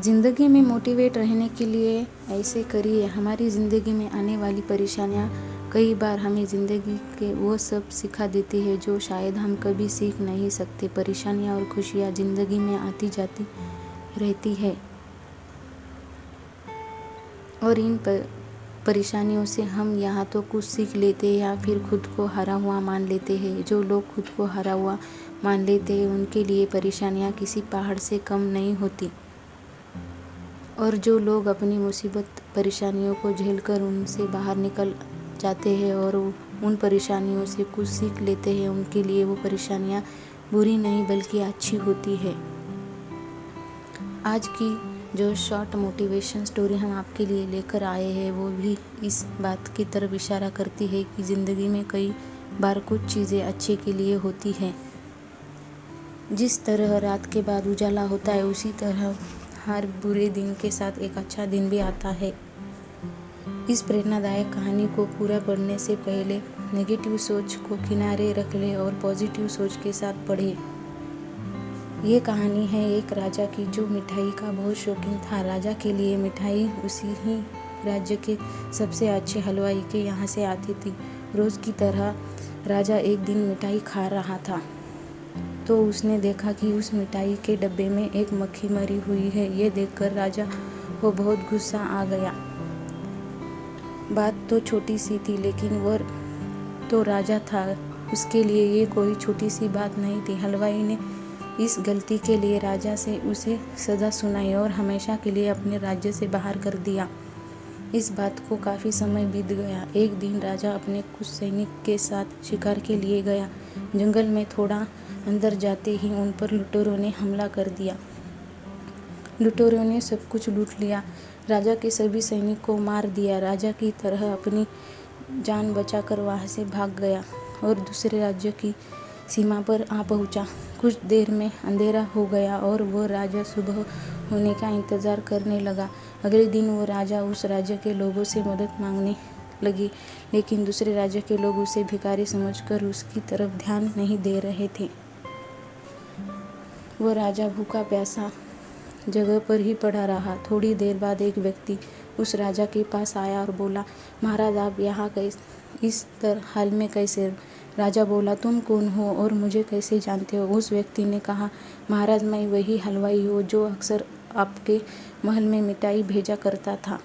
ज़िंदगी में मोटिवेट रहने के लिए ऐसे करिए। हमारी ज़िंदगी में आने वाली परेशानियाँ कई बार हमें ज़िंदगी के वो सब सिखा देती है जो शायद हम कभी सीख नहीं सकते। परेशानियाँ और खुशियाँ ज़िंदगी में आती जाती रहती है और इन परेशानियों से हम यहाँ तो कुछ सीख लेते हैं या फिर खुद को हारा हुआ मान लेते हैं। जो लोग खुद को हारा हुआ मान लेते हैं उनके लिए परेशानियाँ किसी पहाड़ से कम नहीं होती, और जो लोग अपनी मुसीबत परेशानियों को झेलकर उनसे बाहर निकल जाते हैं और उन परेशानियों से कुछ सीख लेते हैं, उनके लिए वो परेशानियाँ बुरी नहीं बल्कि अच्छी होती है। आज की जो शॉर्ट मोटिवेशन स्टोरी हम आपके लिए लेकर आए हैं वो भी इस बात की तरफ इशारा करती है कि ज़िंदगी में कई बार कुछ चीज़ें अच्छे के लिए होती हैं। जिस तरह रात के बाद उजाला होता है उसी तरह हर बुरे दिन के साथ एक अच्छा दिन भी आता है। इस प्रेरणादायक कहानी को पूरा पढ़ने से पहले नेगेटिव सोच को किनारे रख ले और पॉजिटिव सोच के साथ पढ़े। ये कहानी है एक राजा की जो मिठाई का बहुत शौकीन था। राजा के लिए मिठाई उसी ही राज्य के सबसे अच्छे हलवाई के यहाँ से आती थी। रोज़ की तरह राजा एक दिन मिठाई खा रहा था तो उसने देखा कि उस मिठाई के डब्बे में एक मक्खी मरी हुई है। ये देखकर राजा को बहुत गुस्सा आ गया। बात तो छोटी सी थी लेकिन वो तो राजा था, उसके लिए ये कोई छोटी सी बात नहीं थी। हलवाई ने इस गलती के लिए राजा से उसे सज़ा सुनाई और हमेशा के लिए अपने राज्य से बाहर कर दिया। इस बात को काफ़ी समय बीत गया। एक दिन राजा अपने कुछ सैनिक के साथ शिकार के लिए गया। जंगल में थोड़ा अंदर जाते ही उन पर लुटेरों ने हमला कर दिया। लुटेरों ने सब कुछ लूट लिया। राजा के सभी सैनिक को मार दिया। राजा की तरह अपनी जान बचाकर वहाँ से भाग गया और दूसरे राज्य की सीमा पर आ पहुँचा। कुछ देर में अंधेरा हो गया और वो राजा सुबह होने का इंतज़ार करने लगा। अगले दिन वो राजा उस राज्य के लोगों से मदद मांगने लगी, लेकिन दूसरे राज्य के लोग उसे भिखारी समझकर उसकी तरफ ध्यान नहीं दे रहे थे। वो राजा भूखा प्यासा जगह पर ही पड़ा रहा। थोड़ी देर बाद एक व्यक्ति उस राजा के पास आया और बोला, महाराज आप यहाँ इस तरह हाल में कैसे? राजा बोला, तुम कौन हो और मुझे कैसे जानते हो? उस व्यक्ति ने कहा, महाराज मैं वही हलवाई हूँ जो अक्सर आपके महल में मिठाई भेजा करता था।